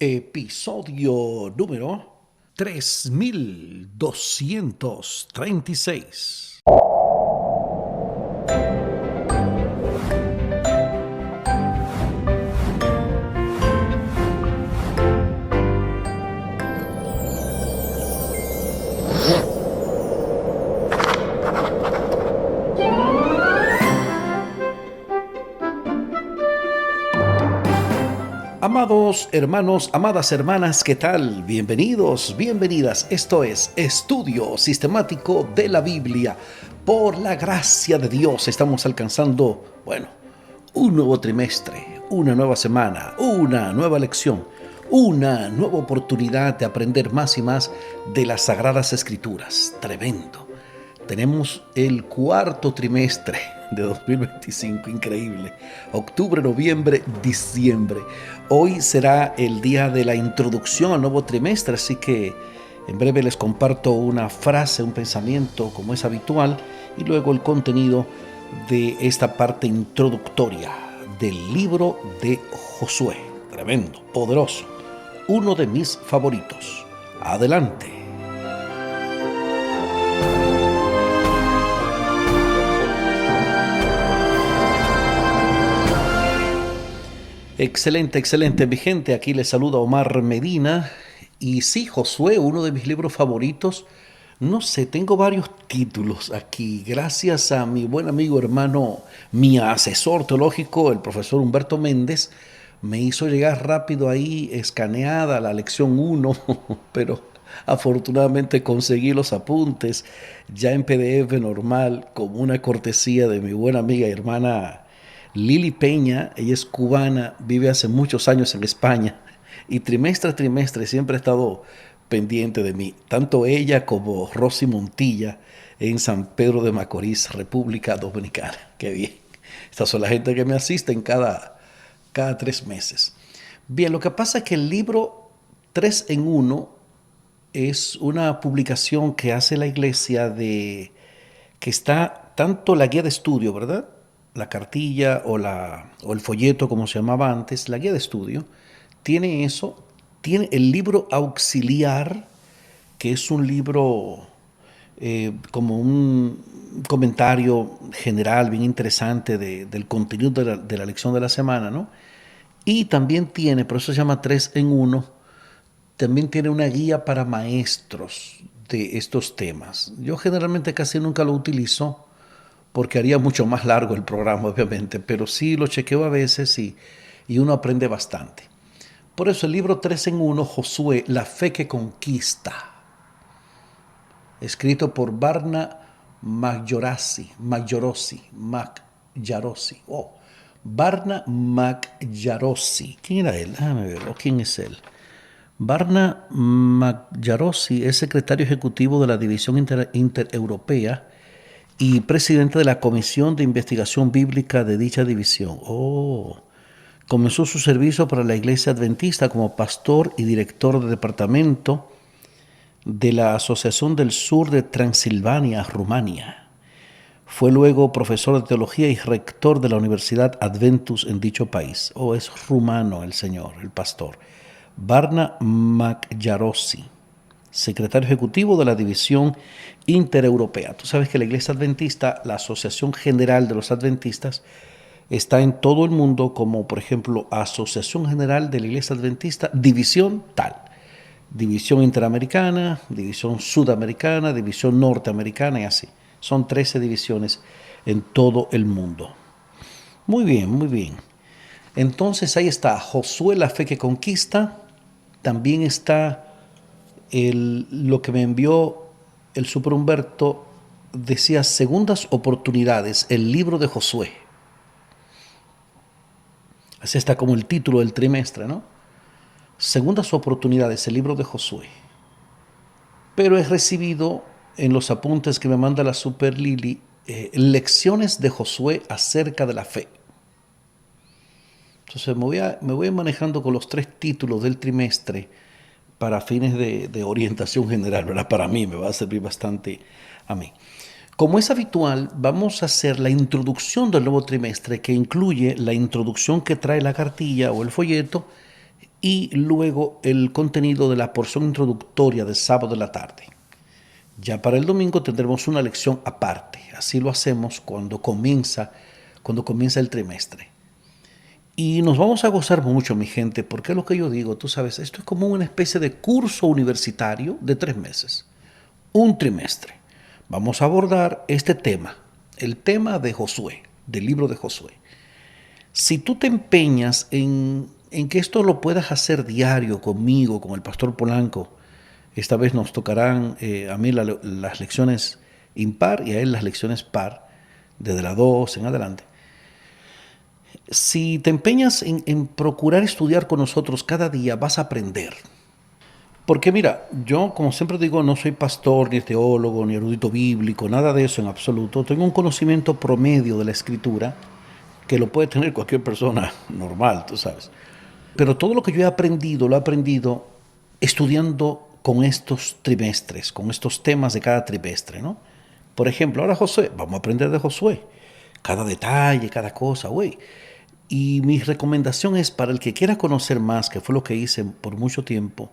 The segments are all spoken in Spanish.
Episodio número 3236. Amados hermanos, amadas hermanas, ¿qué tal? Bienvenidos, bienvenidas. Esto es Estudio Sistemático de la Biblia. Por la gracia de Dios estamos alcanzando, un nuevo trimestre, una nueva semana, una nueva lección, una nueva oportunidad de aprender más y más de las Sagradas Escrituras. Tremendo. Tenemos el cuarto trimestre de 2025, increíble. Octubre, noviembre, diciembre. Hoy será el día de la introducción al nuevo trimestre, así que en breve les comparto una frase, un pensamiento, como es habitual, y luego el contenido de esta parte introductoria del libro de Josué. Tremendo, poderoso, uno de mis favoritos. Adelante. Excelente, mi gente. Aquí les saluda Omar Medina. Y sí, Josué, uno de mis libros favoritos. No sé, tengo varios títulos aquí. Gracias a mi buen amigo hermano, mi asesor teológico, el profesor Humberto Méndez, me hizo llegar rápido ahí, escaneada la lección 1, pero afortunadamente conseguí los apuntes ya en PDF normal, como una cortesía de mi buena amiga y hermana Lili Peña. Ella es cubana, vive hace muchos años en España y trimestre a trimestre siempre ha estado pendiente de mí. Tanto ella como Rosy Montilla en San Pedro de Macorís, República Dominicana. Qué bien. Estas son la gente que me asisten cada 3 meses. Bien, lo que pasa es que el libro 3 en 1 es una publicación que hace la iglesia que está tanto la guía de estudio, ¿verdad? La cartilla o el folleto, como se llamaba antes, la guía de estudio, tiene eso, tiene el libro auxiliar, que es un libro como un comentario general bien interesante del contenido de la lección de la semana, ¿no? Y también tiene, por eso se llama 3 en 1, también tiene una guía para maestros de estos temas. Yo generalmente casi nunca lo utilizo, porque haría mucho más largo el programa, obviamente, pero sí lo chequeo a veces y uno aprende bastante. Por eso el libro 3 en 1, Josué, la fe que conquista, escrito por Varna Magyorosi. Varna Magyorosi. ¿Quién era él? Déjame ver, ¿quién es él? Varna Magyorosi es secretario ejecutivo de la División Intereuropea y presidente de la Comisión de Investigación Bíblica de dicha división. Comenzó su servicio para la Iglesia Adventista como pastor y director de departamento de la Asociación del Sur de Transilvania, Rumania. Fue luego profesor de teología y rector de la Universidad Adventus en dicho país. Es rumano el señor, el pastor. Varna Magyorosi, secretario ejecutivo de la División Intereuropea. Tú sabes que la Iglesia Adventista, la Asociación General de los Adventistas, está en todo el mundo como, por ejemplo, Asociación General de la Iglesia Adventista, División tal. División Interamericana, División Sudamericana, División Norteamericana y así. Son 13 divisiones en todo el mundo. Muy bien, muy bien. Entonces ahí está Josué, la fe que conquista. También está lo que me envió el Super Humberto, decía Segundas Oportunidades, el libro de Josué. Así está como el título del trimestre, ¿no? Segundas Oportunidades, el libro de Josué. Pero he recibido en los apuntes que me manda la Super Lili lecciones de Josué acerca de la fe. Entonces me voy manejando con los 3 títulos del trimestre para fines de orientación general, ¿verdad? Para mí me va a servir bastante a mí. Como es habitual, vamos a hacer la introducción del nuevo trimestre, que incluye la introducción que trae la cartilla o el folleto y luego el contenido de la porción introductoria del sábado de la tarde. Ya para el domingo tendremos una lección aparte. Así lo hacemos cuando comienza el trimestre. Y nos vamos a gozar mucho, mi gente, porque es lo que yo digo, tú sabes, esto es como una especie de curso universitario de 3 meses, un trimestre. Vamos a abordar este tema, el tema de Josué, del libro de Josué. Si tú te empeñas en que esto lo puedas hacer diario conmigo, con el pastor Polanco, esta vez nos tocarán a mí las lecciones impar y a él las lecciones par, desde la 2 en adelante. Si te empeñas en procurar estudiar con nosotros cada día, vas a aprender. Porque mira, yo como siempre digo, no soy pastor, ni teólogo, ni erudito bíblico, nada de eso en absoluto. Tengo un conocimiento promedio de la escritura que lo puede tener cualquier persona normal, tú sabes. Pero todo lo que yo he aprendido, lo he aprendido estudiando con estos trimestres, con estos temas de cada trimestre, ¿no? Por ejemplo, ahora Josué, vamos a aprender de Josué. Cada detalle, cada cosa, güey. Y mi recomendación es para el que quiera conocer más, que fue lo que hice por mucho tiempo,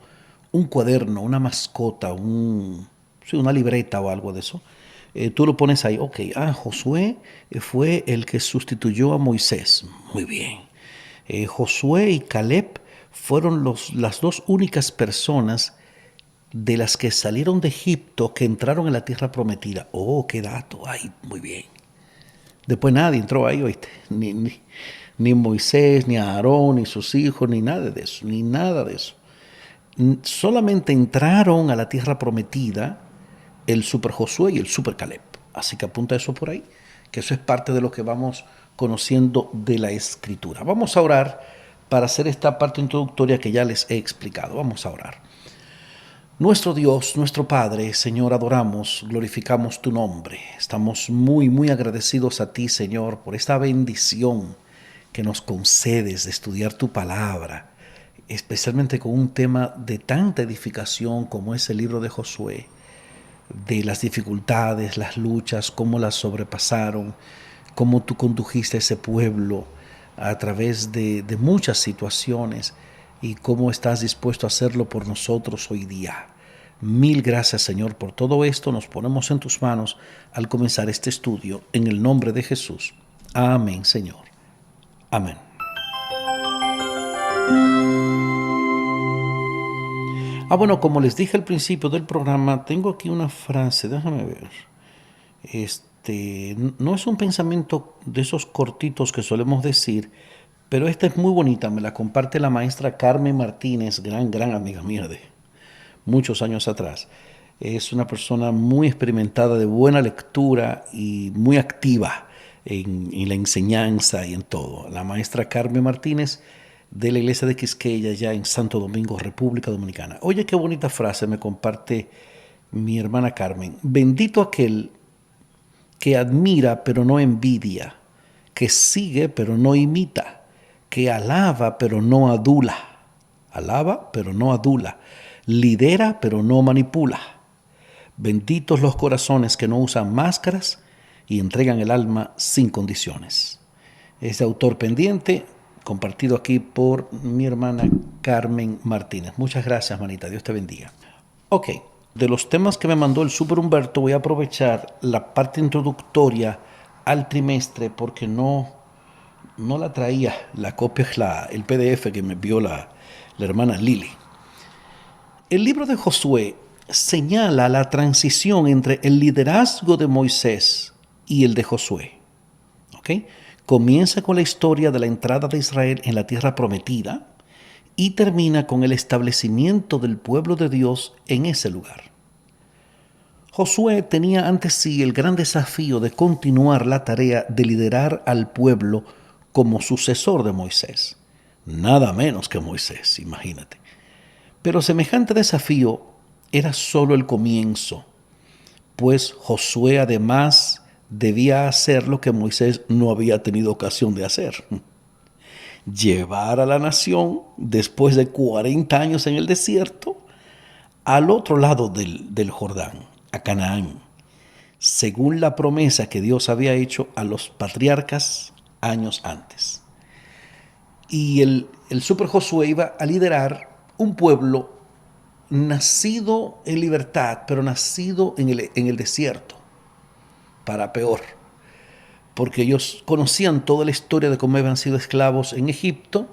un cuaderno, una mascota, una libreta o algo de eso. Tú lo pones ahí, ok, Josué fue el que sustituyó a Moisés. Muy bien. Josué y Caleb fueron las dos únicas personas de las que salieron de Egipto que entraron en la tierra prometida. Oh, qué dato. Ay, muy bien. Después nadie entró ahí, ¿oíste? Ni Moisés, ni Aarón, ni sus hijos, ni nada de eso, ni nada de eso. Solamente entraron a la tierra prometida el super Josué y el super Caleb. Así que apunta eso por ahí, que eso es parte de lo que vamos conociendo de la Escritura. Vamos a orar para hacer esta parte introductoria que ya les he explicado. Vamos a orar. Nuestro Dios, nuestro Padre, Señor, adoramos, glorificamos tu nombre. Estamos muy, muy agradecidos a ti, Señor, por esta bendición que nos concedes de estudiar tu palabra, especialmente con un tema de tanta edificación como es el libro de Josué, de las dificultades, las luchas, cómo las sobrepasaron, cómo tú condujiste a ese pueblo a través de muchas situaciones y cómo estás dispuesto a hacerlo por nosotros hoy día. Mil gracias, Señor, por todo esto. Nos ponemos en tus manos al comenzar este estudio en el nombre de Jesús. Amén, Señor. Amén. Bueno, como les dije al principio del programa, tengo aquí una frase, déjame ver. No es un pensamiento de esos cortitos que solemos decir, pero esta es muy bonita, me la comparte la maestra Carmen Martínez, gran amiga mía de muchos años atrás. Es una persona muy experimentada, de buena lectura y muy activa en la enseñanza y en todo. La maestra Carmen Martínez de la iglesia de Quisqueya, ya en Santo Domingo, República Dominicana. Oye, qué bonita frase me comparte mi hermana Carmen. Bendito aquel que admira pero no envidia, que sigue pero no imita, que alaba pero no adula. Alaba pero no adula. Lidera pero no manipula. Benditos los corazones que no usan máscaras y entregan el alma sin condiciones. Es de autor pendiente, compartido aquí por mi hermana Carmen Martínez. Muchas gracias, manita. Dios te bendiga. Ok, de los temas que me mandó el Super Humberto, voy a aprovechar la parte introductoria al trimestre porque no la traía. La copia es el PDF que me envió la hermana Lili. El libro de Josué señala la transición entre el liderazgo de Moisés y el de Josué. ¿Ok? Comienza con la historia de la entrada de Israel en la tierra prometida y termina con el establecimiento del pueblo de Dios en ese lugar. Josué tenía ante sí el gran desafío de continuar la tarea de liderar al pueblo como sucesor de Moisés. Nada menos que Moisés, imagínate. Pero semejante desafío era solo el comienzo, pues Josué además debía hacer lo que Moisés no había tenido ocasión de hacer. Llevar a la nación, después de 40 años en el desierto, al otro lado del Jordán, a Canaán, según la promesa que Dios había hecho a los patriarcas años antes. Y el super Josué iba a liderar un pueblo nacido en libertad, pero nacido en el desierto, para peor, porque ellos conocían toda la historia de cómo habían sido esclavos en Egipto,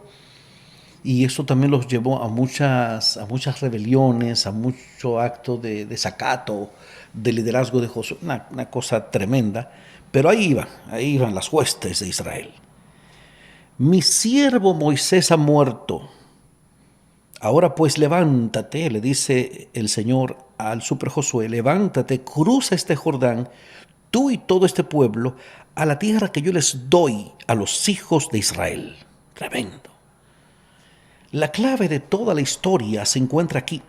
y eso también los llevó a muchas rebeliones, a mucho acto de desacato, de liderazgo de Josué, una cosa tremenda. Pero ahí iban las huestes de Israel. Mi siervo Moisés ha muerto. Ahora pues levántate, le dice el Señor al super Josué, levántate, cruza este Jordán, tú y todo este pueblo, a la tierra que yo les doy a los hijos de Israel. Tremendo. La clave de toda la historia se encuentra aquí,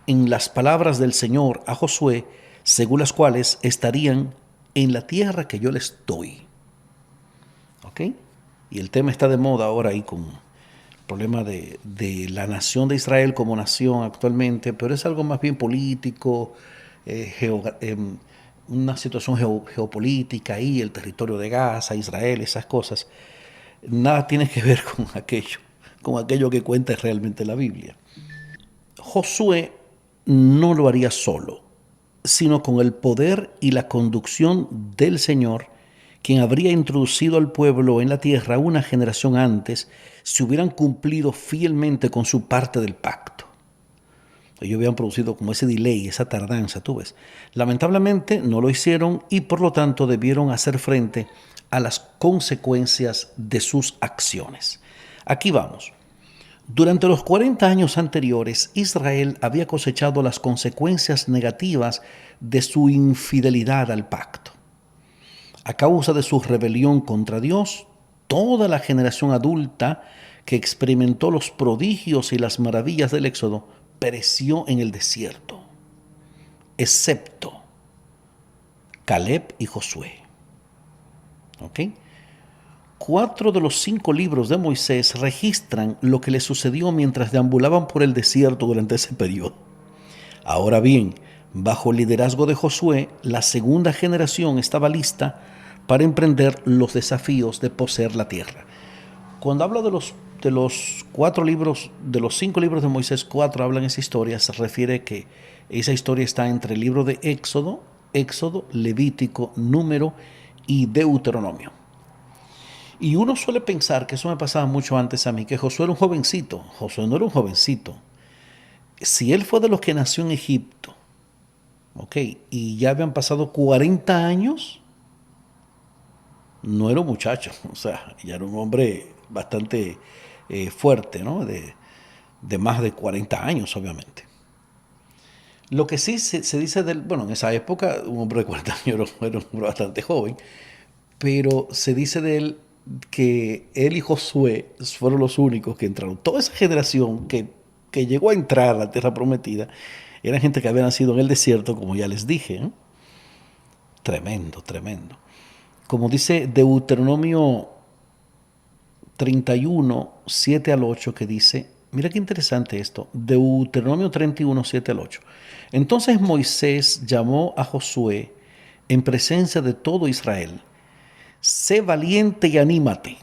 en las palabras del Señor a Josué, según las cuales estarían en la tierra que yo les doy. ¿Ok? Y el tema está de moda ahora ahí con el problema de la nación de Israel como nación actualmente, pero es algo más bien político, una situación geopolítica ahí, el territorio de Gaza, Israel, esas cosas. Nada tiene que ver con aquello que cuenta realmente la Biblia. Josué no lo haría solo, sino con el poder y la conducción del Señor, quien habría introducido al pueblo en la tierra una generación antes, si hubieran cumplido fielmente con su parte del pacto. Ellos habían producido como ese delay, esa tardanza, tú ves. Lamentablemente no lo hicieron y por lo tanto debieron hacer frente a las consecuencias de sus acciones. Aquí vamos. Durante los 40 años anteriores, Israel había cosechado las consecuencias negativas de su infidelidad al pacto. A causa de su rebelión contra Dios, toda la generación adulta que experimentó los prodigios y las maravillas del Éxodo pereció en el desierto, excepto Caleb y Josué. ¿Ok? 4 de los 5 libros de Moisés registran lo que le sucedió mientras deambulaban por el desierto durante ese periodo. Ahora bien, bajo el liderazgo de Josué, la segunda generación estaba lista para emprender los desafíos de poseer la tierra. Cuando hablo de los 4 libros, de los 5 libros de Moisés, 4 hablan esa historia, se refiere que esa historia está entre el libro de Éxodo, Levítico, Número y Deuteronomio. Y uno suele pensar, que eso me pasaba mucho antes a mí, que Josué era un jovencito. Josué no era un jovencito. Si él fue de los que nació en Egipto, ok, y ya habían pasado 40 años, no era un muchacho, o sea, ya era un hombre bastante fuerte, ¿no? De más de 40 años, obviamente. Lo que sí se dice del, bueno, en esa época, un hombre de 40 años era un hombre bastante joven, pero se dice de él que él y Josué fueron los únicos que entraron. Toda esa generación que llegó a entrar a la tierra prometida, eran gente que había nacido en el desierto, como ya les dije, ¿eh? Tremendo, tremendo. Como dice Deuteronomio 31, 7 al 8, que dice, mira qué interesante esto, Deuteronomio 31, 7 al 8. Entonces Moisés llamó a Josué en presencia de todo Israel. Sé valiente y anímate,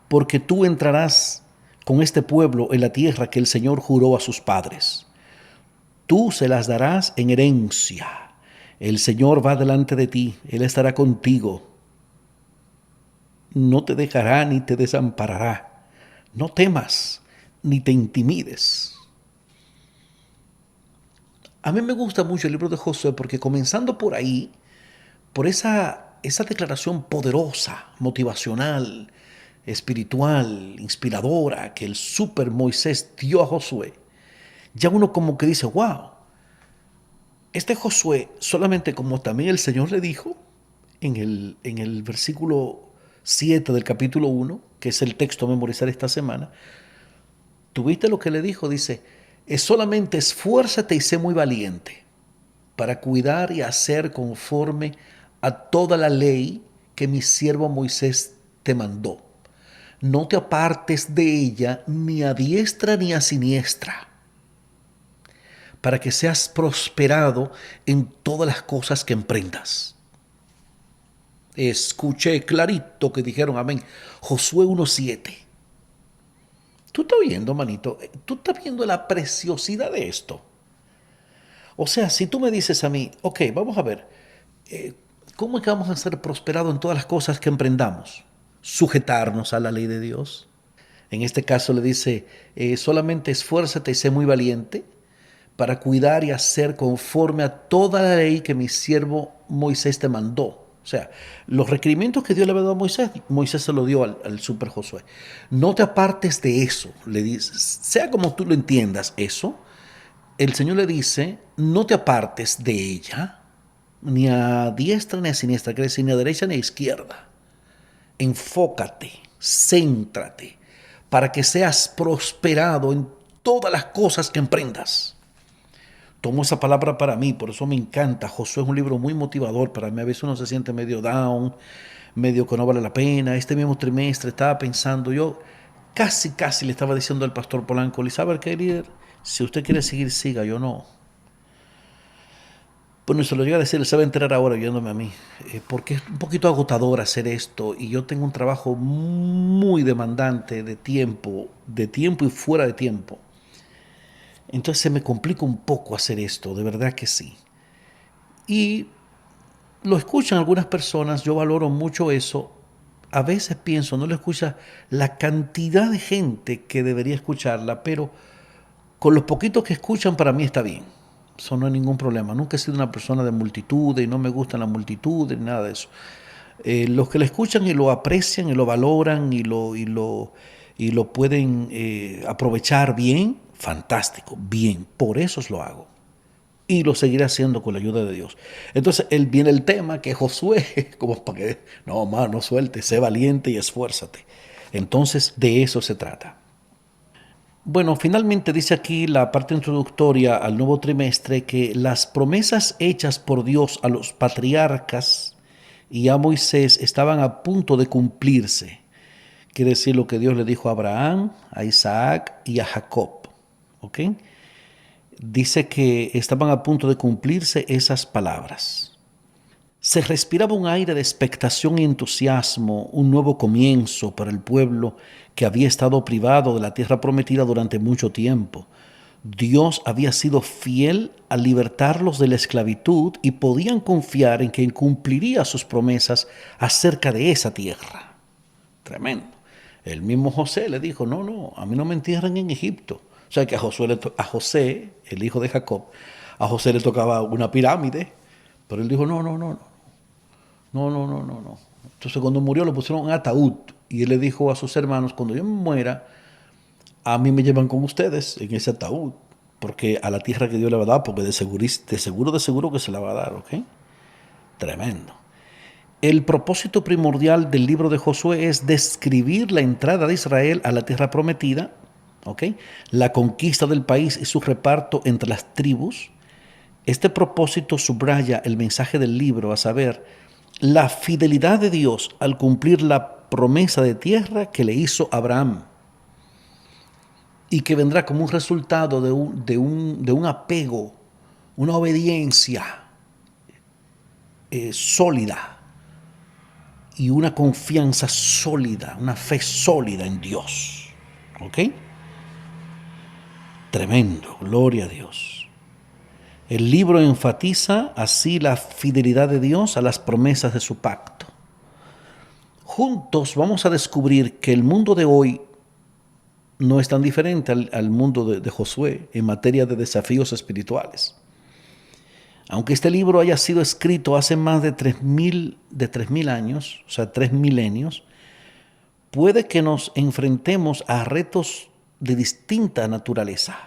porque tú entrarás con este pueblo en la tierra que el Señor juró a sus padres. Tú se las darás en herencia. El Señor va delante de ti, Él estará contigo. No te dejará ni te desamparará. No temas ni te intimides. A mí me gusta mucho el libro de Josué porque comenzando por ahí, por esa declaración poderosa, motivacional, espiritual, inspiradora que el super Moisés dio a Josué, ya uno como que dice, wow, este Josué, solamente como también el Señor le dijo en el versículo 7 del capítulo 1, que es el texto a memorizar esta semana, ¿tuviste lo que le dijo? Dice, es solamente esfuérzate y sé muy valiente para cuidar y hacer conforme a toda la ley que mi siervo Moisés te mandó. No te apartes de ella ni a diestra ni a siniestra, para que seas prosperado en todas las cosas que emprendas. Escuché clarito que dijeron amén. Josué 1:7. Tú estás viendo, manito, tú estás viendo la preciosidad de esto. O sea, si tú me dices a mí, ok, vamos a ver, eh, ¿cómo es que vamos a ser prosperados en todas las cosas que emprendamos? Sujetarnos a la ley de Dios. En este caso le dice, solamente esfuérzate y sé muy valiente para cuidar y hacer conforme a toda la ley que mi siervo Moisés te mandó. O sea, los requerimientos que Dios le había dado a Moisés, Moisés se lo dio al super Josué. No te apartes de eso, le dice, sea como tú lo entiendas eso, el Señor le dice, no te apartes de ella, ni a diestra ni a siniestra, quiere decir ni a derecha ni a izquierda. Enfócate, céntrate, para que seas prosperado en todas las cosas que emprendas. Tomo esa palabra para mí, por eso me encanta. Josué es un libro muy motivador para mí. A veces uno se siente medio down, medio que no vale la pena. Este mismo trimestre estaba pensando, yo casi le estaba diciendo al pastor Polanco, Elizabeth, ¿qué líder? Si usted quiere seguir, siga, yo no. Bueno, se lo llega a decir, él se va a enterar ahora oyéndome a mí, porque es un poquito agotador hacer esto y yo tengo un trabajo muy demandante de tiempo y fuera de tiempo. Entonces se me complica un poco hacer esto, de verdad que sí. Y lo escuchan algunas personas, yo valoro mucho eso. A veces pienso, no lo escucha la cantidad de gente que debería escucharla, pero con los poquitos que escuchan para mí está bien. Eso no hay ningún problema. Nunca he sido una persona de multitudes y no me gustan las multitudes ni nada de eso. Los que lo escuchan y lo aprecian y lo valoran y lo pueden aprovechar bien, fantástico, bien. Por eso lo hago. Y lo seguiré haciendo con la ayuda de Dios. Entonces, él viene el tema que Josué, como para que, no, más, no suelte, sé valiente y esfuérzate. Entonces, de eso se trata. Bueno, finalmente dice aquí la parte introductoria al nuevo trimestre que las promesas hechas por Dios a los patriarcas y a Moisés estaban a punto de cumplirse. Quiere decir lo que Dios le dijo a Abraham, a Isaac y a Jacob. ¿Ok? Dice que estaban a punto de cumplirse esas palabras. Se respiraba un aire de expectación y entusiasmo, un nuevo comienzo para el pueblo que había estado privado de la tierra prometida durante mucho tiempo. Dios había sido fiel al libertarlos de la esclavitud y podían confiar en que cumpliría sus promesas acerca de esa tierra. Tremendo. El mismo José le dijo, no, a mí no me entierran en Egipto. O sea que a José, el hijo de Jacob, a José le tocaba una pirámide, pero él dijo, no. Entonces cuando murió lo pusieron en un ataúd y él le dijo a sus hermanos, cuando yo me muera, a mí me llevan con ustedes en ese ataúd, porque a la tierra que Dios le va a dar, porque de seguro que se la va a dar, ¿ok? Tremendo. El propósito primordial del libro de Josué es describir la entrada de Israel a la tierra prometida, ¿ok? La conquista del país y su reparto entre las tribus. Este propósito subraya el mensaje del libro, a saber, la fidelidad de Dios al cumplir la promesa de tierra que le hizo Abraham y que vendrá como un resultado de un apego, una obediencia sólida y una confianza sólida, una fe sólida en Dios. ¿Ok? Tremendo, gloria a Dios. El libro enfatiza así la fidelidad de Dios a las promesas de su pacto. Juntos vamos a descubrir que el mundo de hoy no es tan diferente al mundo de Josué en materia de desafíos espirituales. Aunque este libro haya sido escrito hace más de 3.000 años, o sea, 3 milenios, puede que nos enfrentemos a retos de distinta naturaleza,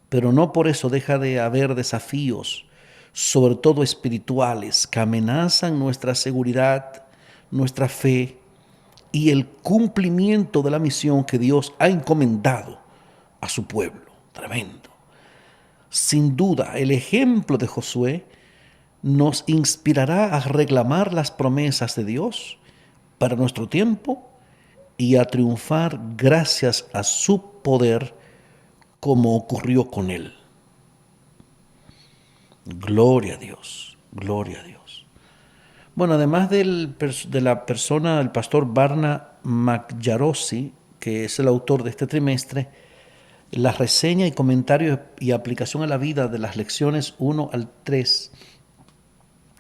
pero no por eso deja de haber desafíos, sobre todo espirituales, que amenazan nuestra seguridad, nuestra fe y el cumplimiento de la misión que Dios ha encomendado a su pueblo. Tremendo. Sin duda, el ejemplo de Josué nos inspirará a reclamar las promesas de Dios para nuestro tiempo y a triunfar gracias a su poder como ocurrió con él. Gloria a Dios, gloria a Dios. Bueno, además de la persona, el pastor Barna Macyarosi, que es el autor de este trimestre, la reseña y comentario y aplicación a la vida de las lecciones 1 al 3,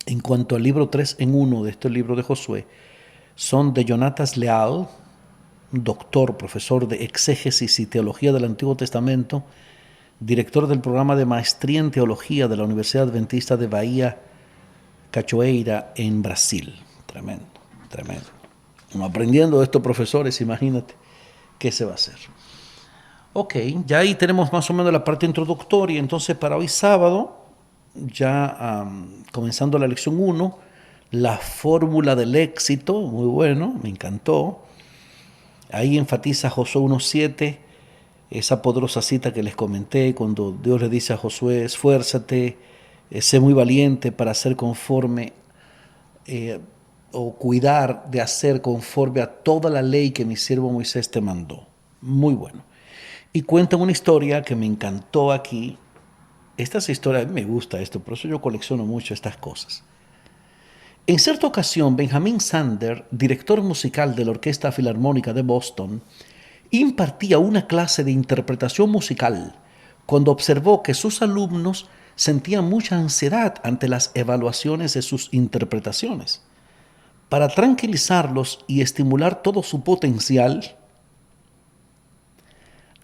en cuanto al libro 3 en 1 de este libro de Josué, son de Jonatas Leal, doctor, profesor de exégesis y teología del Antiguo Testamento, director del programa de maestría en teología de la Universidad Adventista de Bahía Cachoeira en Brasil. Tremendo, tremendo. Uno aprendiendo de estos profesores, imagínate qué se va a hacer. Ok, ya ahí tenemos más o menos la parte introductoria. Entonces, para hoy sábado, ya comenzando la lección 1, la fórmula del éxito, muy bueno, me encantó. Ahí enfatiza Josué 1:7, esa poderosa cita que les comenté, cuando Dios le dice a Josué: esfuérzate, sé muy valiente para hacer conforme o cuidar de hacer conforme a toda la ley que mi siervo Moisés te mandó. Muy bueno. Y cuentan una historia que me encantó aquí. Estas historias, a mí me gusta esto, por eso yo colecciono mucho estas cosas. En cierta ocasión, Benjamin Sander, director musical de la Orquesta Filarmónica de Boston, impartía una clase de interpretación musical cuando observó que sus alumnos sentían mucha ansiedad ante las evaluaciones de sus interpretaciones. Para tranquilizarlos y estimular todo su potencial,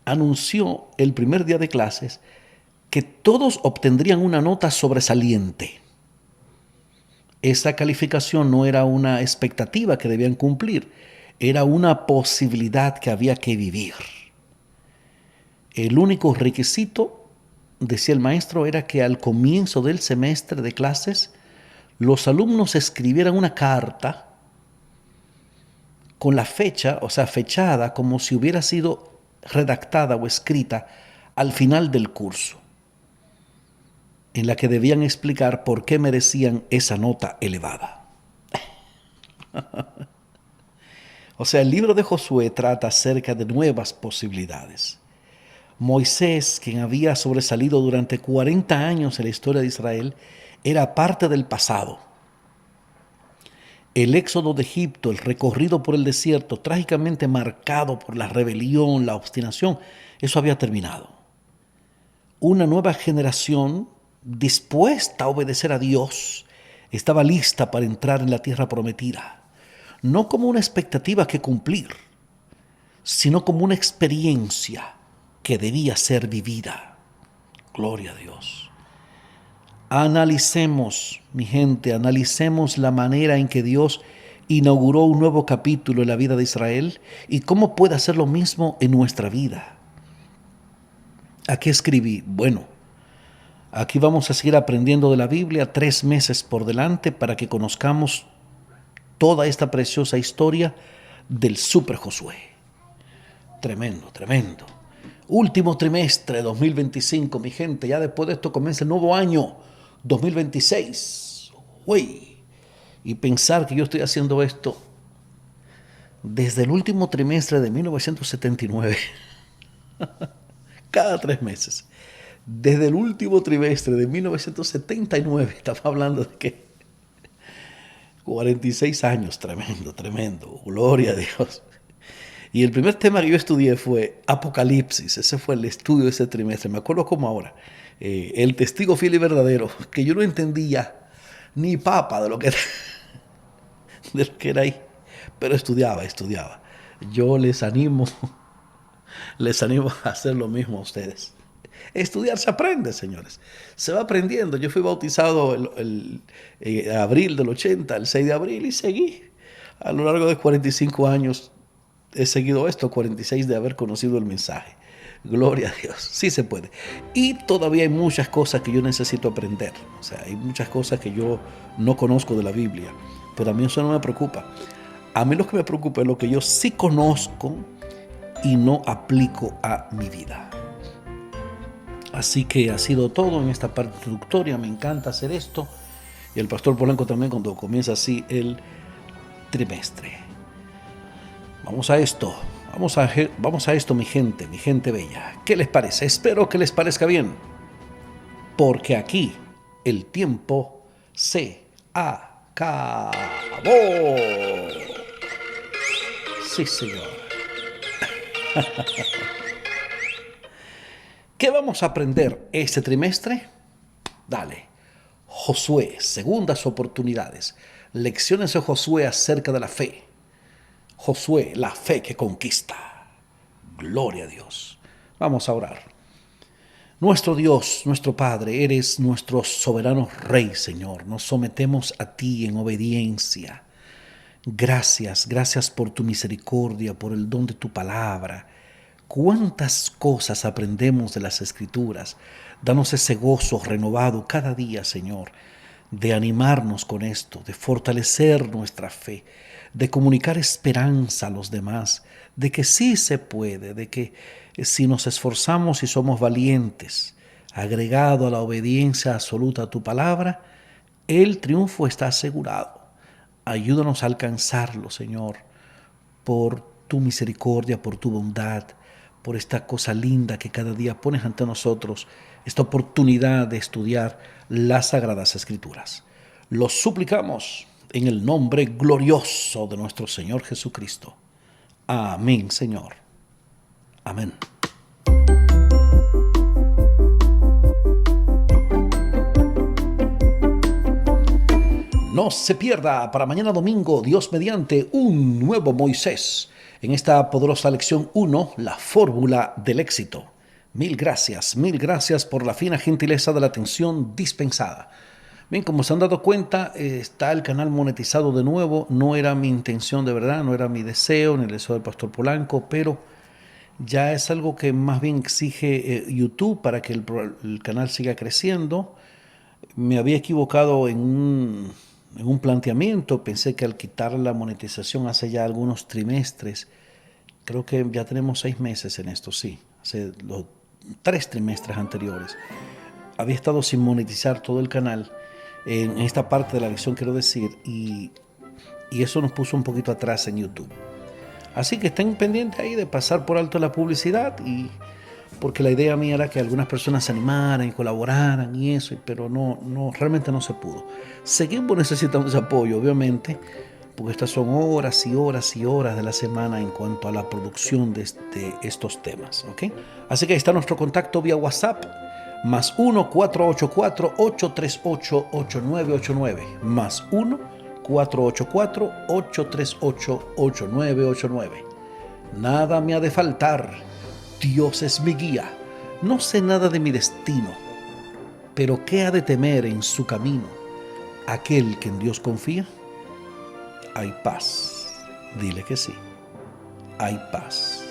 anunció el primer día de clases que todos obtendrían una nota sobresaliente. Esa calificación no era una expectativa que debían cumplir, era una posibilidad que había que vivir. El único requisito, decía el maestro, era que al comienzo del semestre de clases los alumnos escribieran una carta con la fecha, o sea, fechada como si hubiera sido redactada o escrita al final del curso, en la que debían explicar por qué merecían esa nota elevada. O sea, el libro de Josué trata acerca de nuevas posibilidades. Moisés, quien había sobresalido durante 40 años en la historia de Israel, era parte del pasado. El éxodo de Egipto, el recorrido por el desierto, trágicamente marcado por la rebelión, la obstinación, eso había terminado. Una nueva generación dispuesta a obedecer a Dios estaba lista para entrar en la tierra prometida, no como una expectativa que cumplir, sino como una experiencia que debía ser vivida. Gloria a Dios. Analicemos, mi gente, analicemos la manera en que Dios inauguró un nuevo capítulo en la vida de Israel y cómo puede hacer lo mismo en nuestra vida. ¿A qué escribí? Bueno, aquí vamos a seguir aprendiendo de la Biblia 3 meses por delante para que conozcamos toda esta preciosa historia del Super Josué. Tremendo, tremendo. Último trimestre 2025, mi gente. Ya después de esto comienza el nuevo año 2026. Uy. Y pensar que yo estoy haciendo esto desde el último trimestre de 1979. Cada 3 meses. Desde el último trimestre de 1979. Estaba hablando de que 46 años. Tremendo, tremendo. Gloria a Dios. Y el primer tema que yo estudié fue Apocalipsis. Ese fue el estudio de ese trimestre. Me acuerdo como ahora. El testigo fiel y verdadero. Que yo no entendía ni papa de lo que era ahí. Pero estudiaba. Yo les animo a hacer lo mismo a ustedes. Estudiar se aprende, señores. Se va aprendiendo. Yo fui bautizado el abril del 80, el 6 de abril, y seguí. A lo largo de 45 años he seguido esto, 46 de haber conocido el mensaje. Gloria a Dios. Sí se puede. Y todavía hay muchas cosas que yo necesito aprender. O sea, hay muchas cosas que yo no conozco de la Biblia. Pero a mí eso no me preocupa. A mí lo que me preocupa es lo que yo sí conozco y no aplico a mi vida. Así que ha sido todo en esta parte introductoria. Me encanta hacer esto. Y el pastor Polanco también cuando comienza así el trimestre. Vamos a esto. Vamos a esto, mi gente bella. ¿Qué les parece? Espero que les parezca bien. Porque aquí el tiempo se acabó. Sí, señor. ¿Qué vamos a aprender este trimestre? Dale. Josué, segundas oportunidades. Lecciones de Josué acerca de la fe. Josué, la fe que conquista. Gloria a Dios. Vamos a orar. Nuestro Dios, nuestro Padre, eres nuestro soberano Rey, Señor. Nos sometemos a ti en obediencia. Gracias, gracias por tu misericordia, por el don de tu palabra. Cuántas cosas aprendemos de las Escrituras. Danos ese gozo renovado cada día, Señor, de animarnos con esto, de fortalecer nuestra fe, de comunicar esperanza a los demás, de que sí se puede, de que si nos esforzamos y somos valientes, agregado a la obediencia absoluta a tu palabra, el triunfo está asegurado. Ayúdanos a alcanzarlo, Señor, por tu misericordia, por tu bondad, por esta cosa linda que cada día pones ante nosotros, esta oportunidad de estudiar las Sagradas Escrituras. Lo suplicamos en el nombre glorioso de nuestro Señor Jesucristo. Amén, Señor. Amén. No se pierda para mañana domingo, Dios mediante, un nuevo Moisés. En esta poderosa lección 1, la fórmula del éxito. Mil gracias por la fina gentileza de la atención dispensada. Bien, como se han dado cuenta, está el canal monetizado de nuevo. No era mi intención de verdad, no era mi deseo, ni el deseo del pastor Polanco, pero ya es algo que más bien exige YouTube para que el canal siga creciendo. Me había equivocado en un planteamiento. Pensé que al quitar la monetización hace ya algunos trimestres, creo que ya tenemos 6 meses en esto, sí, hace los 3 trimestres anteriores, había estado sin monetizar todo el canal, en esta parte de la lección quiero decir, y eso nos puso un poquito atrás en YouTube. Así que estén pendientes ahí de pasar por alto la publicidad, y porque la idea mía era que algunas personas se animaran y colaboraran y eso, pero realmente no se pudo. Seguimos necesitando ese apoyo, obviamente, porque estas son horas y horas y horas de la semana en cuanto a la producción de estos temas, ¿ok? Así que ahí está nuestro contacto vía WhatsApp, más 1-484-838-8989, más 1-484-838-8989. Nada me ha de faltar, Dios es mi guía. No sé nada de mi destino, pero ¿qué ha de temer en su camino aquel que en Dios confía? Hay paz. Dile que sí. Hay paz.